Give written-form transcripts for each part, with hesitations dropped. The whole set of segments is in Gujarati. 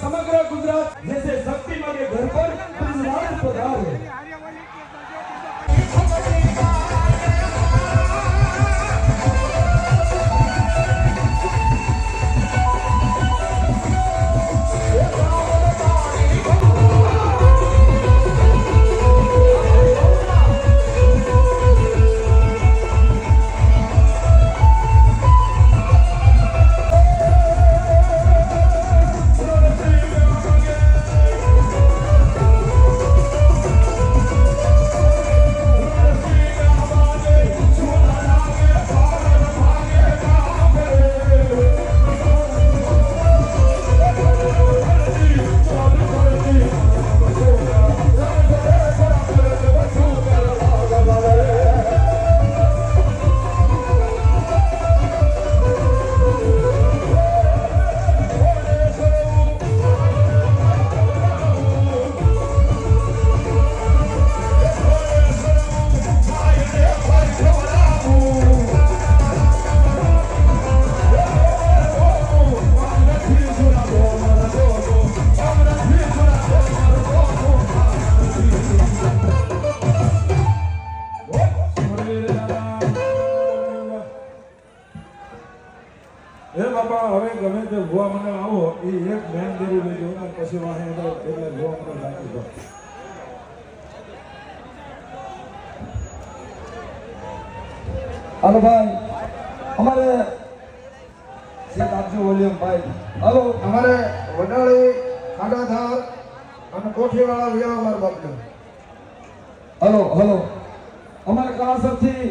समग्र गुजरात जैसे शक्ति मांगे घर पर गुजरात पधारे। હવે ગમે તે ભુવા મંડળ આવો એ એક મેન દેરી લેજો અને પછી વાહે એટલે ભુવા મંડળ રાખી દો. હાલો ભાઈ અમારે સેટ આપજો વોલ્યુમ ભાઈ. હાલો અમારે વડાળી ખાડાધાર અને કોઠીવાળા વિયા અમારા બાપને. હલો હલો અમારા કાળાસરથી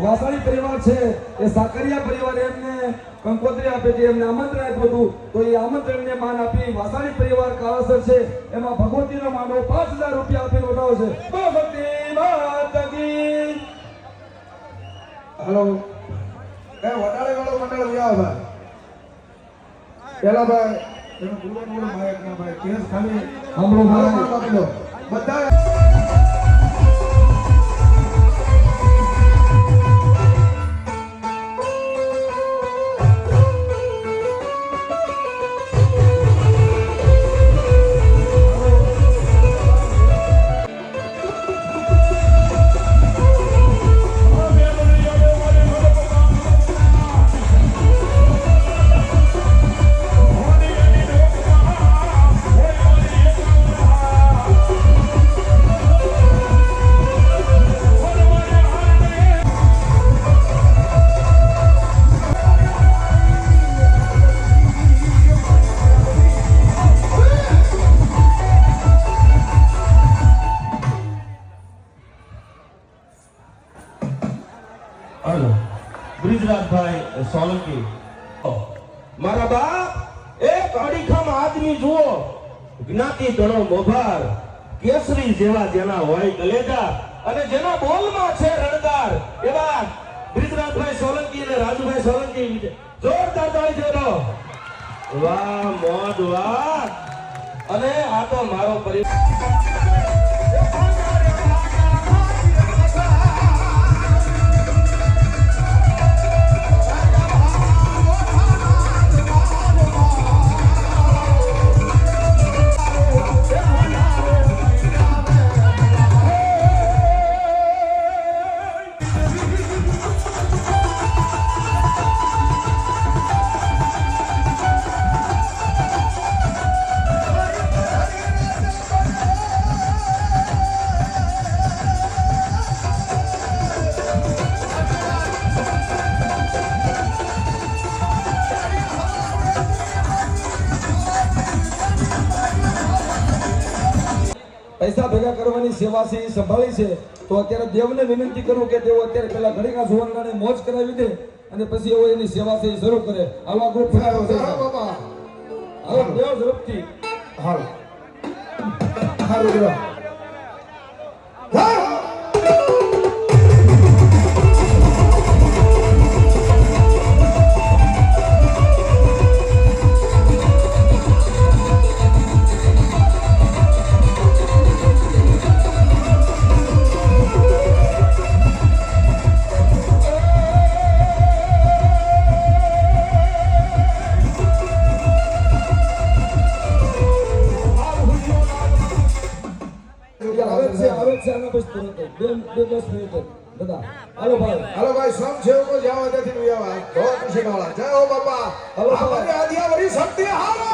વાસાણી પરિવાર છે એ સાકરિયા પરિવારે એમને કંકોત્રી આપી હતી, એમને આમંત્રણ આપ્યું હતું તો એ આમંત્રણને માન આપી વાસાણી પરિવાર કાળાસર છે એમાં ભગવતીનો માંડવો 5000 રૂપિયા આપીને વધાવો છે. ભગવતી માતા કી. હલો એ વડાળી વાળો મંડળ વિયા ભાઈ પેલા ભાઈ એનો પૂર્વનો ભાઈ ના ભાઈ કેસ ખાલી સાંભળો ભાઈ બધા બ્રિજરાજભાઈ સોલંકી મારા બાપ એક અડીખમ આદમી જુઓ, જ્ઞાતિ ગણો મોભાર, કેસરી જેવા જેના હોય કલેજા અને જેના બોલમાં છે રણદાર એવા બ્રિજરાજભાઈ સોલંકી અને રાજુભાઈ સોલંકી જોરદાર તાળી જોડો. વાહ મોજ વાહ. અને આ તો મારો પરિવાર પૈસા ભેગા કરવાની સેવા છે એ સંભાળી છે. તો અત્યારે દેવને વિનંતી કરું કે તેઓ અત્યારે પેલા ઘડીકા જુવાનગાને મોજ કરાવી દે અને પછી એવો એની સેવા છે એ શરૂ કરે. આવા ગ્રુપ ફરાવો છે બાપા. હાલો દેવ ઝડપથી. હાલ હાલ હા આવે જ છે આના પછી તુરંત બે 10 મિનિટ બધા હાલો ભાઈ હાલો ભાઈ સ્વયંસેવકો જવા નથી વિયાવા ધોવા કૃષિ વાળા જય હો બાપા હાલો ભાઈ. અમારી આદિયાવરી શક્તિ હાલો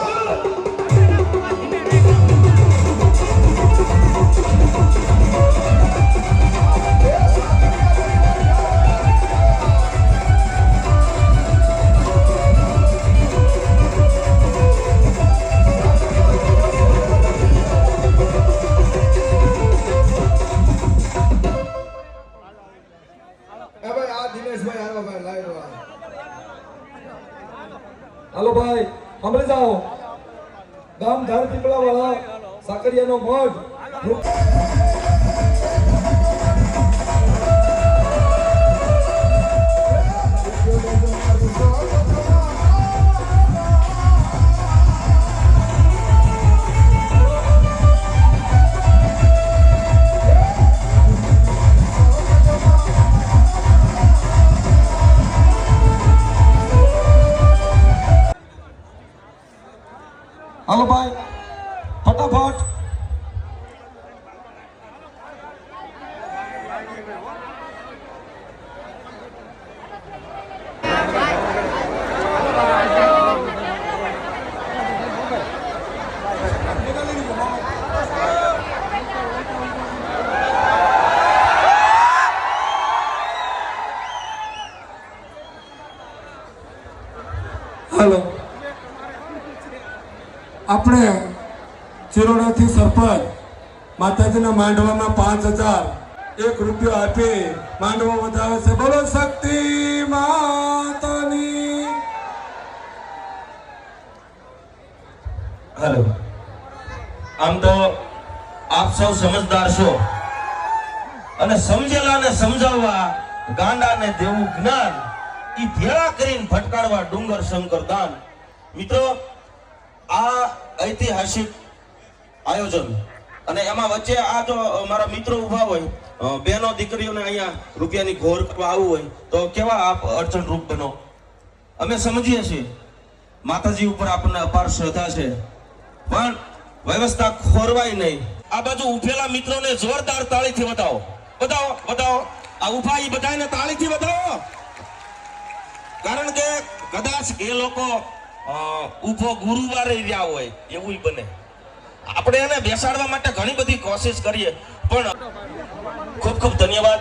ભાઈ આ દિનેશભાઈ હાલો ભાઈ લાઈવ હાલો ભાઈ સાંભળી જાઓ ગામ ધાર પીપળા વાળા સાકરિયાનો મઠ હાલો ભાઈ ફટાફટ હાલો આપણે ચિરોડાથી સરપંચ માતાજીના માંડવામાં 5000 1 રૂપિયો આપી માંડવો વધારે છે. બોલો શક્તિ માતાની. હાલો આમ તો આપ સૌ સમજદાર છો અને સમજેલાને સમજાવવા ગાંડાને દેવું જ્ઞાન ઈ ભેળા કરીને ફટકારવા ડુંગર શંકર દાન. મિત્રો આ ઐતિહાસિક આયોજન અને એમાં વચ્ચે આ જો મારા મિત્રો ઊભા હોય બેનો દીકરીઓને અહીંયા રૂપિયાની ઘોર કરવા આવવું હોય તો કેવા આપ અડચણરૂપ બનો. અમે સમજીએ છીએ માતાજી ઉપર આપણને અપાર શ્રદ્ધા છે પણ વ્યવસ્થા ખોરવાય નહીં. આ બાજુ ઉભેલા મિત્રોને જોરદાર તાળીથી બતાવો બતાવો બતાવો. આ ઉભા ઈ બધાને તાળીથી બતાવો કારણ કે કદાચ એ લોકો ઉભો ગુરુવારે રહ્યા હોય એવું બને. આપણે એને બેસાડવા માટે ઘણી બધી કોશિશ કરીએ પણ ખૂબ ખૂબ ધન્યવાદ.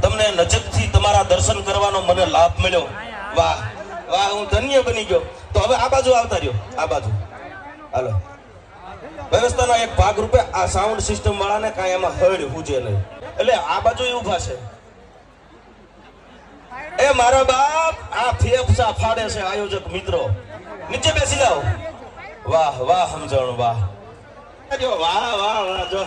તમને નજીકથી તમારા દર્શન કરવાનો મને લાભ મળ્યો. વાહ વાહ હું ધન્ય બની ગયો. તો હવે આ બાજુ આવતા રહ્યો આ બાજુ. હાલો વ્યવસ્થાના એક ભાગ રૂપે આ સાઉન્ડ સિસ્ટમ વાળાને કાંઈ એમાં હળ હુજે નહીં એટલે આ બાજુ ઊભા છે. એ મારા બાપ આ ફેફસા ફાડે છે આયોજક મિત્રો. નીચે બેસી જાઓ. વાહ વાહ સમજણ વાહ વાહ વાહ વાહ જો